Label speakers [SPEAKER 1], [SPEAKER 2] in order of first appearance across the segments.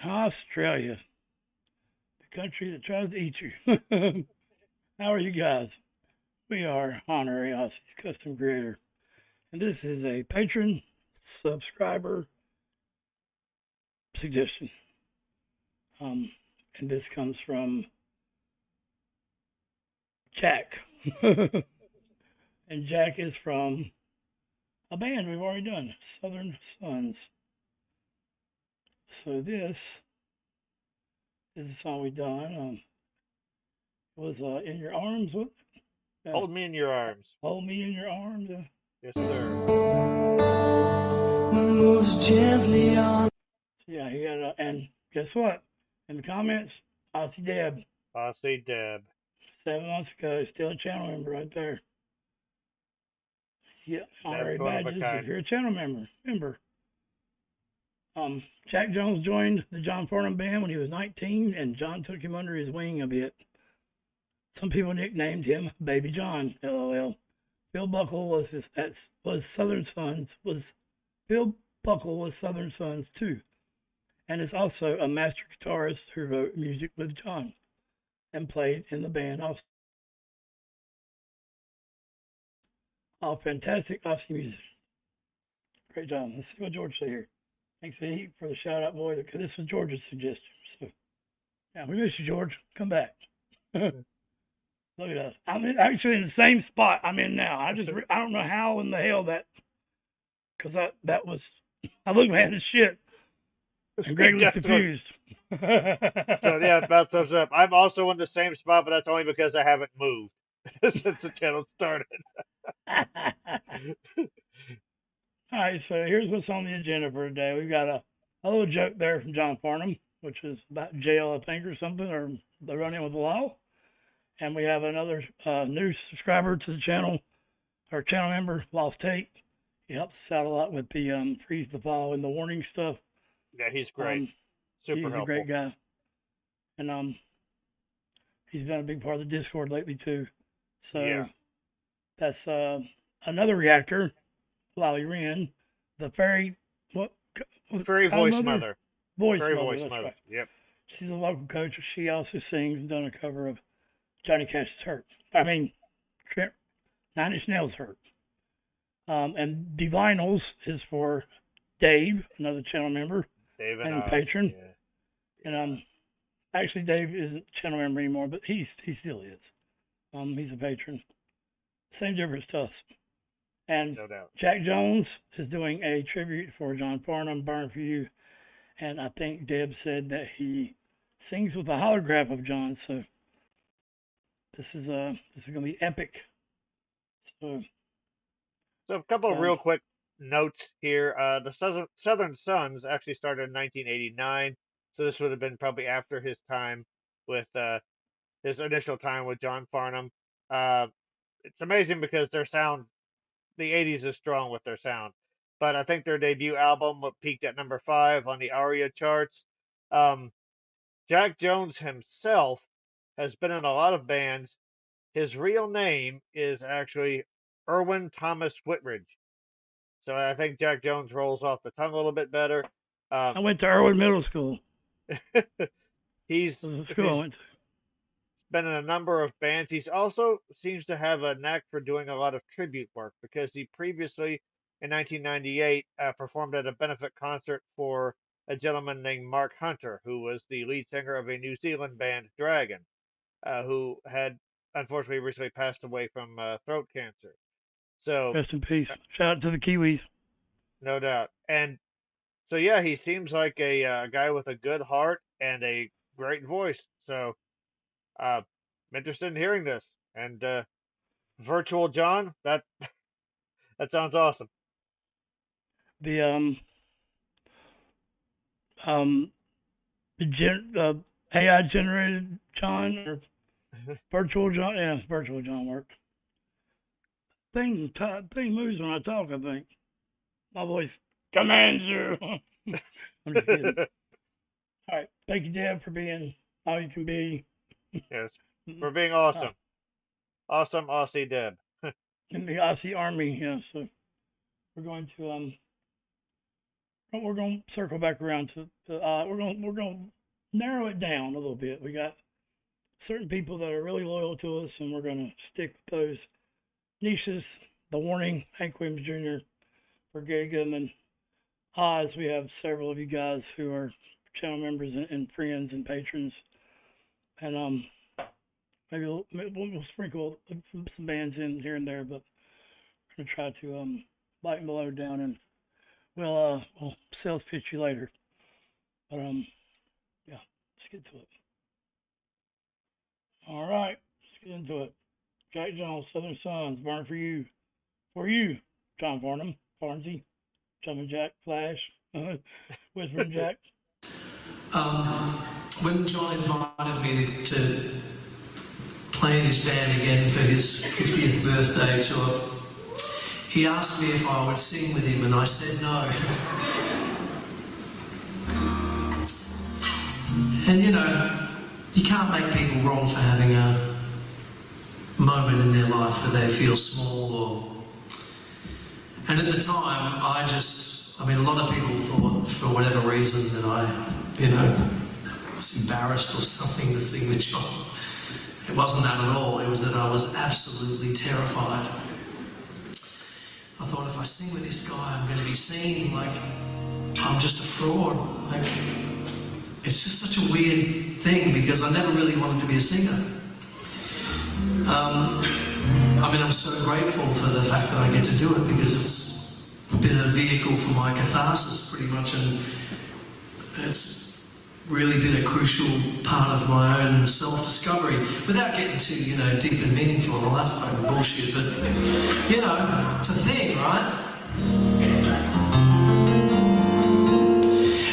[SPEAKER 1] Australia, the country that tries to eat you. How are you guys? We are Honorary Aussie's Custom Creator, and this is a patron subscriber suggestion. And this comes from Jack. And Jack is from a band we've already done, Southern Sons. So this is a song we've done. It was In Your Arms.
[SPEAKER 2] Hold me in your arms.
[SPEAKER 1] Hold me in your arms.
[SPEAKER 2] Yes, sir.
[SPEAKER 3] Moves gently on.
[SPEAKER 1] Yeah, he had and guess what? In the comments, Aussie Deb.
[SPEAKER 2] Aussie Deb.
[SPEAKER 1] 7 months ago, still a channel member right there. Yeah, honorary badges if you're a channel member. Jack Jones joined the John Farnham band when he was 19, and John took him under his wing a bit. Some people nicknamed him Baby John, LOL. Bill Buckle was Southern Sons. Bill Buckle was Southern Sons too, and is also a master guitarist who wrote music with John and played in the band also. All fantastic Aussie music. Great job. Let's see what George said here. Thanks for the shout out, boy. This was George's suggestion. So, yeah, we miss you, George. Come back. Look at us. I'm actually in the same spot I'm in now. I don't know how in the hell because that was, I looked mad as shit. And Greg was confused.
[SPEAKER 2] So yeah, about sums up. I'm also in the same spot, but that's only because I haven't moved since the channel started.
[SPEAKER 1] All right, so here's what's on the agenda for today. We've got a little joke there from John Farnham, which is about jail, I think, or something, or the run-in with the law. And we have another new subscriber to the channel, our channel member, Lost Tate. He helps us out a lot with the freeze the file and the warning stuff.
[SPEAKER 2] Yeah, he's great. Super helpful.
[SPEAKER 1] He's a great guy. And he's been a big part of the Discord lately too. So yeah. That's another reactor, Lolly Wren, the fairy
[SPEAKER 2] fairy voice mother.
[SPEAKER 1] Fairy voice mother. Right.
[SPEAKER 2] Yep.
[SPEAKER 1] She's a local coach. She also sings and done a cover of Johnny Cash's Hurt. Nine Inch Nails Hurt. And the vinyls is for Dave, another channel member,
[SPEAKER 2] Dave
[SPEAKER 1] and patron.
[SPEAKER 2] Yeah.
[SPEAKER 1] And actually Dave isn't a channel member anymore, but he still is. He's a patron. Same difference to us. And
[SPEAKER 2] no doubt.
[SPEAKER 1] Jack Jones is doing a tribute for John Farnham, Burn for You. And I think Deb said that he sings with a holograph of John, so this is going to be epic. So
[SPEAKER 2] a couple of real quick notes here. The Southern Sons actually started in 1989, so this would have been probably after his time with his initial time with John Farnham. It's amazing because their sound, the 80s is strong with their sound, but I think their debut album peaked at number 5 on the ARIA charts. Jack Jones himself has been in a lot of bands. His real name is actually Erwin Thomas Whitridge. So I think Jack Jones rolls off the tongue a little bit better.
[SPEAKER 1] I went to Erwin Middle School.
[SPEAKER 2] He's been in a number of bands. He also seems to have a knack for doing a lot of tribute work because he previously, in 1998, performed at a benefit concert for a gentleman named Mark Hunter, who was the lead singer of a New Zealand band, Dragon, who had unfortunately recently passed away from throat cancer. So
[SPEAKER 1] rest in peace. Shout out to the Kiwis.
[SPEAKER 2] No doubt. And so yeah, he seems like a guy with a good heart and a great voice. So I'm interested in hearing this. And Virtual John, that sounds awesome.
[SPEAKER 1] The AI generated John or Virtual John, yeah, Virtual John work. Thing moves when I talk, I think. My voice commands you. I'm just kidding. All right. Thank you, Deb, for being all you can be.
[SPEAKER 2] Yes. For being awesome. Awesome Aussie Deb.
[SPEAKER 1] In the Aussie Army, yeah. So we're going to we're gonna circle back around to we're gonna narrow it down a little bit. We got certain people that are really loyal to us, and we're gonna stick with those niches. The Warning, Hank Williams Jr., for Gary Goodman. Oz, we have several of you guys who are channel members and friends and patrons, and maybe we'll sprinkle some bands in here and there, but we're gonna try to lighten the load down, and we'll sales pitch you later. But yeah, let's get to it. All right, let's get into it. Jack Jones, Southern Sons, Burn for You, John Farnham, Farnsey, Jumping Jack, Flash, Whispering Jack.
[SPEAKER 3] When John invited me to play in his band again for his 50th birthday tour, he asked me if I would sing with him, and I said no. And you know, you can't make people wrong for having a moment in their life where they feel small and at the time I mean, a lot of people thought for whatever reason that I, was embarrassed or something to sing with John. It wasn't that at all. It was that I was absolutely terrified. I thought, if I sing with this guy, I'm going to be seen like I'm just a fraud. Like, it's just such a weird thing because I never really wanted to be a singer. I mean, I'm so grateful for the fact that I get to do it because it's been a vehicle for my catharsis pretty much, and it's really been a crucial part of my own self-discovery without getting too, deep and meaningful and all that fucking bullshit, but, it's a thing, right?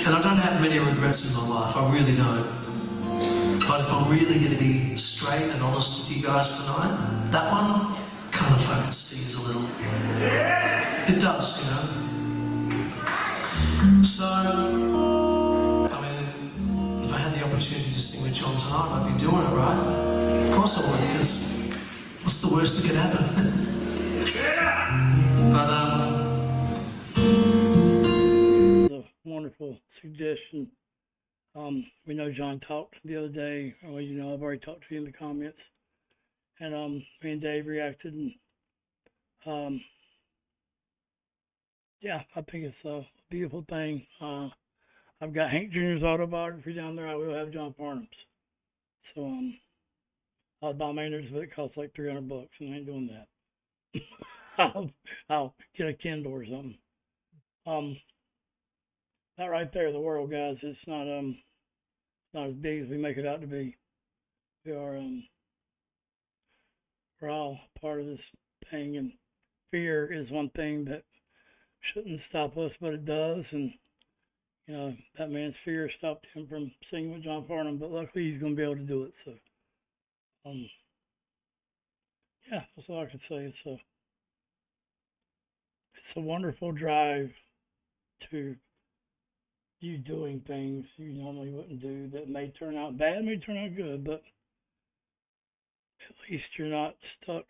[SPEAKER 3] And I don't have many regrets in my life, I really don't. But if I'm really going to be straight and honest with you guys tonight, that one kind of fucking stings a little. It does, So, I mean, if I had the opportunity to sing with John tonight, I'd be doing it, right? Of course I would, because what's the worst that could happen? But,
[SPEAKER 1] a wonderful suggestion. We know John talked the other day. Well, I've already talked to you in the comments, and me and Dave reacted, and yeah, I think it's a beautiful thing. I've got Hank Jr.'s autobiography down there. I will have John Farnham's. So I'll buy Maynard's, but it costs like $300, and I ain't doing that. I'll get a Kindle or something. That right there, the world, guys. It's not as big as we make it out to be. We are we're all part of this thing, and fear is one thing that shouldn't stop us, but it does. And that man's fear stopped him from singing with John Farnham, but luckily he's going to be able to do it. So yeah, that's all I can say. It's a wonderful drive to you doing things you normally wouldn't do that may turn out bad, may turn out good, but at least you're not stuck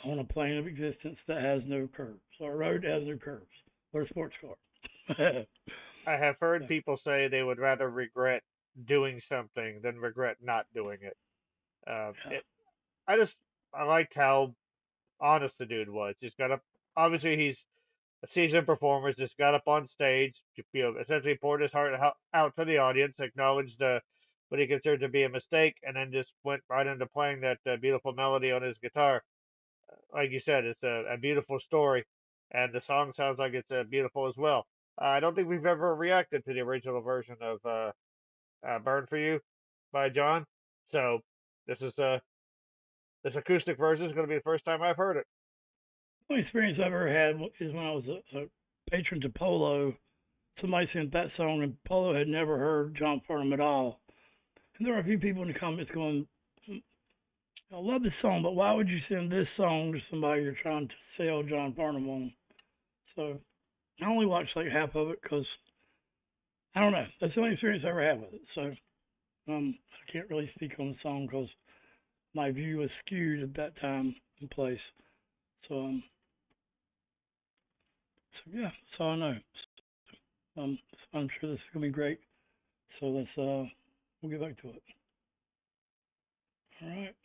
[SPEAKER 1] on a plane of existence that has no curves, or a road that has no curves, or a sports car.
[SPEAKER 2] I have heard people say they would rather regret doing something than regret not doing it. I liked how honest the dude was. Just got up. Obviously, he's a seasoned performer. Just got up on stage, essentially poured his heart out to the audience, acknowledged what he considered to be a mistake, and then just went right into playing that beautiful melody on his guitar. Like you said, it's a beautiful story, and the song sounds like it's beautiful as well. I don't think we've ever reacted to the original version of "Burn for You" by John, so this acoustic version is going to be the first time I've heard it.
[SPEAKER 1] The only experience I've ever had is when I was a patron to Polo. Somebody sent that song, and Polo had never heard John Farnham at all. And there were a few people in the comments going, I love this song, but why would you send this song to somebody you're trying to sell John Farnham on? So I only watched like half of it because, I don't know, that's the only experience I ever had with it. So I can't really speak on the song because my view was skewed at that time and place. So yeah, that's all I know. I'm sure this is gonna be great. So let's we'll get back to it. All right.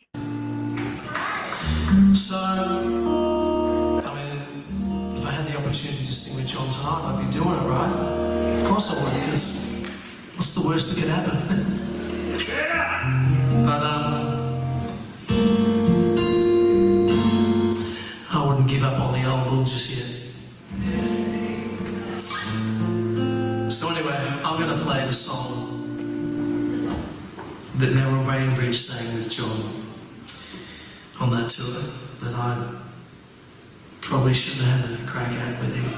[SPEAKER 3] So, I mean, if I had the opportunity to sing with John tonight, I'd be doing it, right? Of course I would, because what's the worst that could happen? But I wouldn't give up on the old bull just yet. So anyway, I'm going to play the song that Merrill Bainbridge sang with John on that tour that I probably should have had a crack at with him,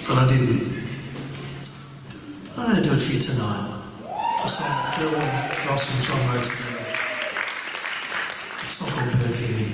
[SPEAKER 3] but I didn't. I'm going to do it for you tonight. It's a song that Phil, Ross and John wrote together. It's not called Perfuming.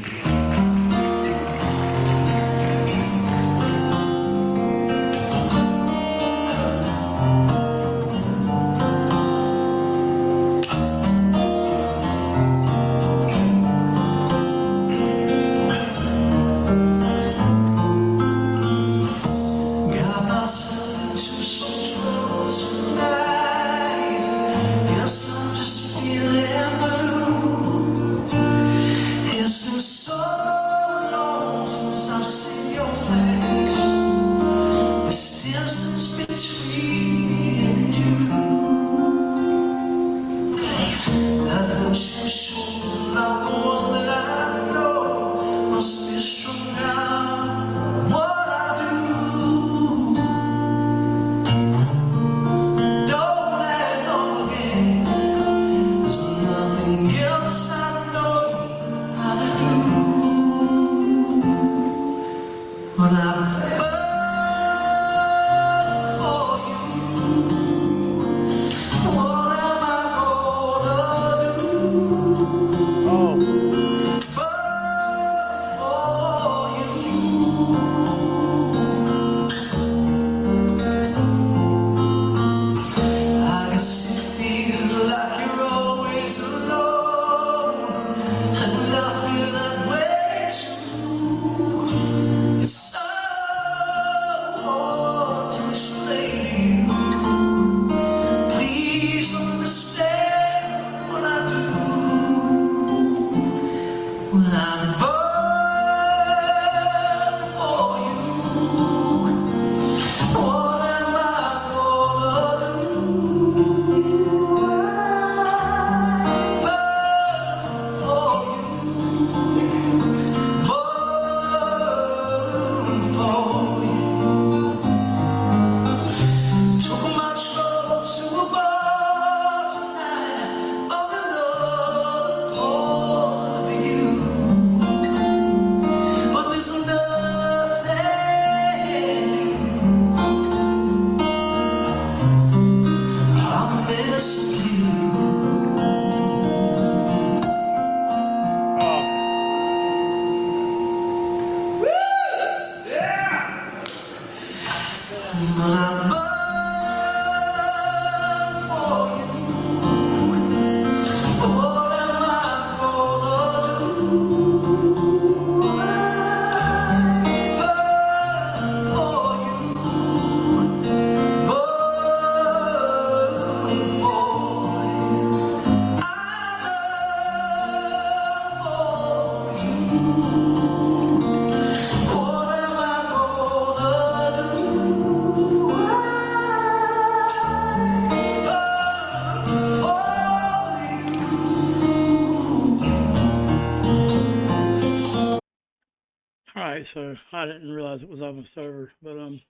[SPEAKER 1] So I didn't realize it was almost over, but it's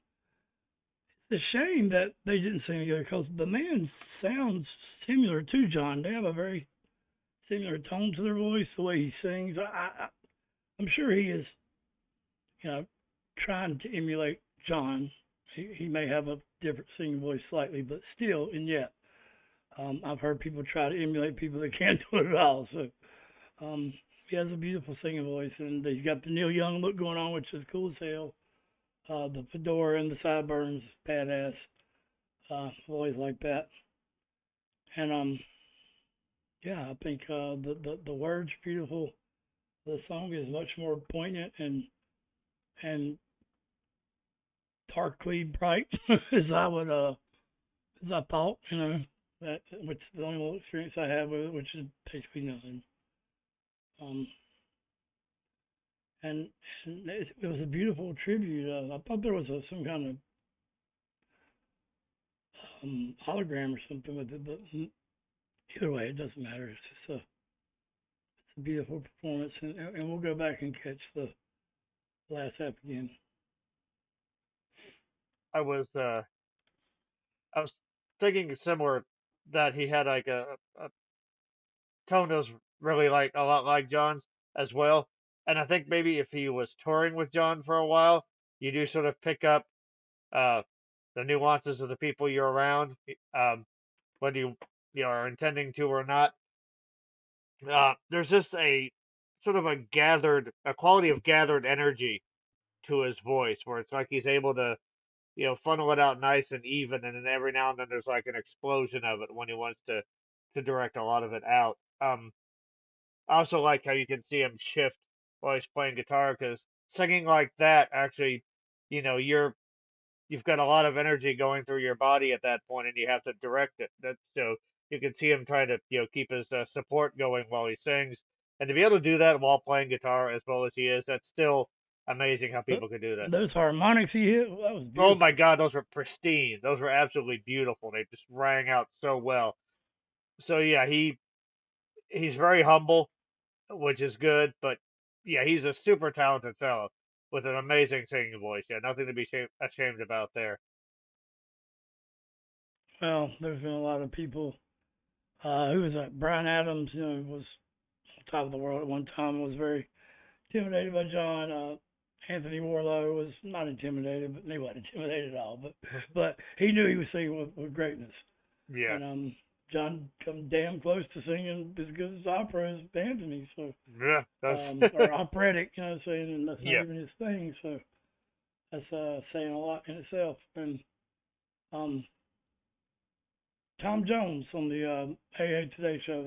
[SPEAKER 1] a shame that they didn't sing together because the man sounds similar to John. They have a very similar tone to their voice, the way he sings. I'm sure he is, trying to emulate John. He may have a different singing voice slightly, but still, and yet, I've heard people try to emulate people that can't do it at all. So, he has a beautiful singing voice, and he's got the Neil Young look going on, which is cool as hell. The fedora and the sideburns, badass. I've always liked that. And I think the words are beautiful. The song is much more poignant and darkly bright as I would as I thought, you know, that which is the only little experience I had with it, which is basically nothing. And it was a beautiful tribute. I thought there was some kind of hologram or something with it, but either way, it doesn't matter. It's just a beautiful performance, and we'll go back and catch the last half again.
[SPEAKER 2] I was thinking similar, that he had like a tone that was really like a lot like John's as well. And I think maybe if he was touring with John for a while, you do sort of pick up the nuances of the people you're around, whether you are intending to or not. There's just a sort of a quality of gathered energy to his voice, where it's like he's able to, funnel it out nice and even, and then every now and then there's like an explosion of it when he wants to direct a lot of it out. I also like how you can see him shift while he's playing guitar, because singing like that, actually, you've got a lot of energy going through your body at that point, and you have to direct it. So you can see him trying to keep his support going while he sings, and to be able to do that while playing guitar as well as he is, that's still amazing how people can do that.
[SPEAKER 1] Those harmonics he hit, that was beautiful.
[SPEAKER 2] Oh my God, those were pristine. Those were absolutely beautiful. They just rang out so well. So yeah, he's very humble, which is good, but yeah, he's a super talented fellow with an amazing singing voice. Yeah, nothing to be ashamed about there.
[SPEAKER 1] Well, there's been a lot of people. Who was that? Brian Adams, was on top of the world at one time. Was very intimidated by John. Anthony Warlow was not intimidated, but he wasn't intimidated at all. But he knew he was singing with greatness.
[SPEAKER 2] Yeah.
[SPEAKER 1] And John come damn close to singing as good as opera as Anthony. So
[SPEAKER 2] yeah, that's
[SPEAKER 1] or operatic, saying, and that's not
[SPEAKER 2] yeah.
[SPEAKER 1] even his thing. So that's saying a lot in itself. And Tom Jones on the AA Today show.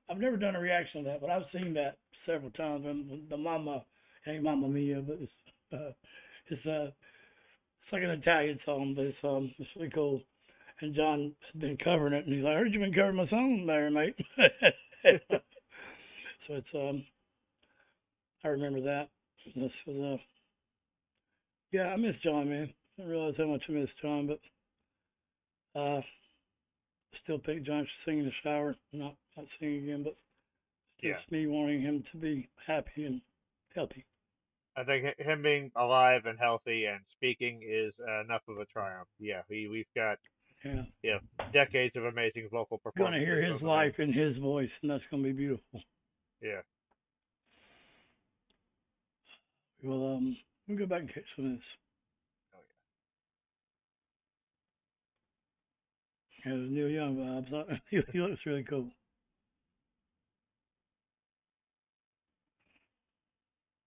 [SPEAKER 1] I've never done a reaction to that, but I've seen that several times. And the Mama, ain't Mamma Mia, but it's like an Italian song, but it's really cool. And John has been covering it, and he's like, "I heard you've been covering my song there, mate." So it's I remember that. This was yeah, I miss John, man. I didn't realize how much I miss John, but still think John should sing in the shower, not sing again, but it's me wanting him to be happy and healthy.
[SPEAKER 2] I think him being alive and healthy and speaking is enough of a triumph. Yeah, we've got decades of amazing vocal performances.
[SPEAKER 1] Going to hear his life in his voice, and that's going to be beautiful.
[SPEAKER 2] Yeah.
[SPEAKER 1] Well, we'll go back and catch some of this.
[SPEAKER 2] Oh
[SPEAKER 1] yeah. Yeah, Neil Young vibes. He looks really cool.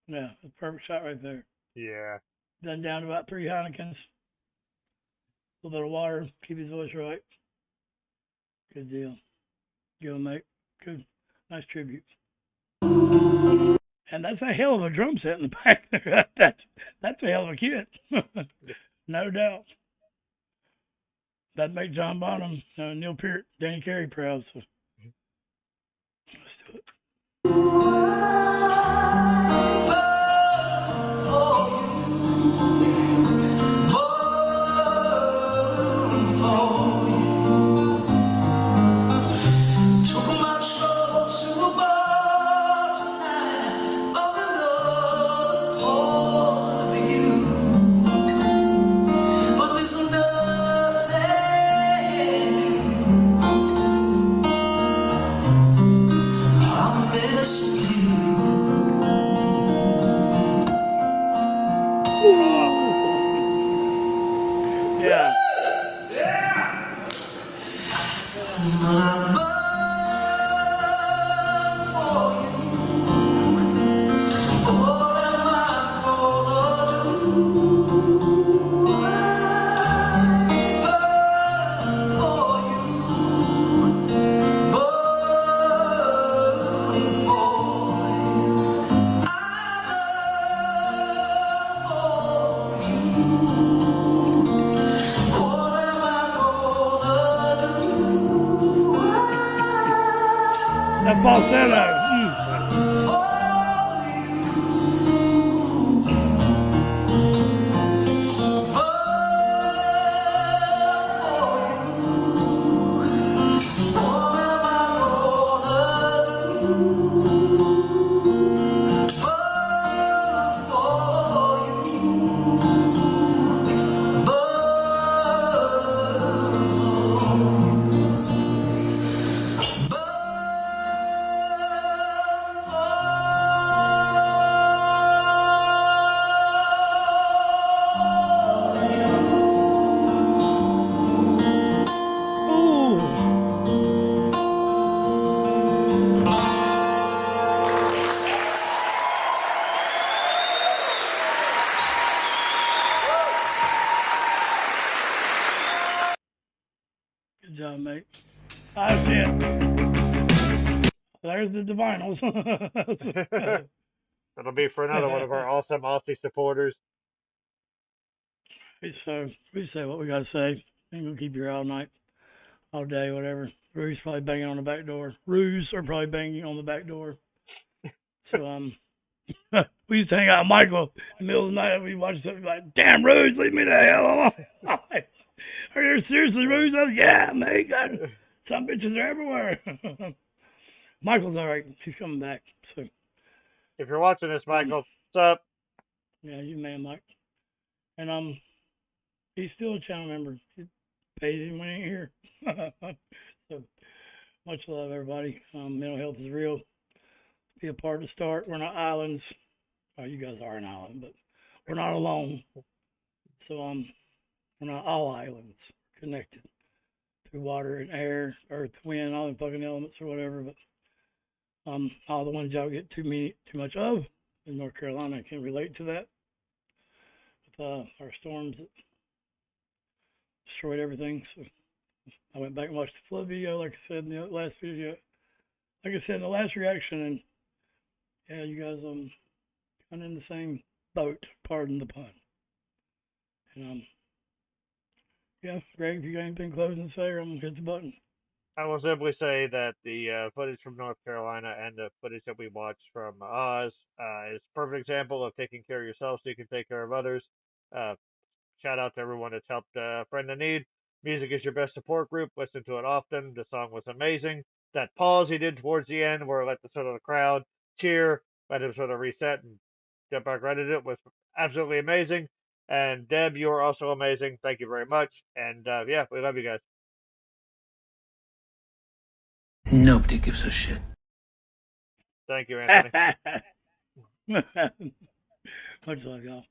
[SPEAKER 1] Yeah, a perfect shot right there.
[SPEAKER 2] Yeah.
[SPEAKER 1] Done down to about 3 Heinekens. A little bit of water, keep his voice right. Good deal. Go, mate. Good. Nice tribute. And that's a hell of a drum set in the back there. That's a hell of a kit. No doubt. That'd make John Bonham, Neil Peart, Danny Carey proud. So let's do it. That falsetto. Good job, mate. There's the divinals.
[SPEAKER 2] That'll be for another one of our awesome Aussie supporters.
[SPEAKER 1] So we say what we gotta say. Ain't gonna keep you here all night, all day, whatever. Rue's probably banging on the back door. Rue's are probably banging on the back door. So we used to hang out with Michael in the middle of the night. We watched something like, "Damn, Ruse, leave me the hell alone." Are you seriously, Ruse? Yeah, mate. Some bitches are everywhere. Michael's all right. She's coming back. So
[SPEAKER 2] if you're watching this, Michael, what's up?
[SPEAKER 1] Yeah, you man, Mike. And he's still a channel member. He pays him when he ain't here. So much love, everybody. Mental health is real. Be a part of the start. We're not islands. Well, you guys are an island, but we're not alone. So we're not all islands. We're connected through water and air, earth, wind, all the fucking elements or whatever. But all the ones y'all get too much of in North Carolina, I can relate to that. With our storms that destroyed everything. So I went back and watched the flood video, like I said in the last video. Like I said in the last reaction, and yeah, you guys kind of in the same boat. Pardon the pun. And yeah, Greg, if you got anything closing to say, or I'm gonna hit the button.
[SPEAKER 2] I will simply say that the footage from North Carolina and the footage that we watched from Oz is a perfect example of taking care of yourself so you can take care of others. Shout out to everyone that's helped a friend in need. Music is your best support group. Listen to it often. The song was amazing. That pause he did towards the end where it let the sort of the crowd cheer, let him sort of reset and get back right at it was absolutely amazing. And Deb, you're also amazing. Thank you very much. And yeah, we love you guys.
[SPEAKER 4] Nobody gives a shit.
[SPEAKER 2] Thank you, Anthony.
[SPEAKER 1] Much love, y'all.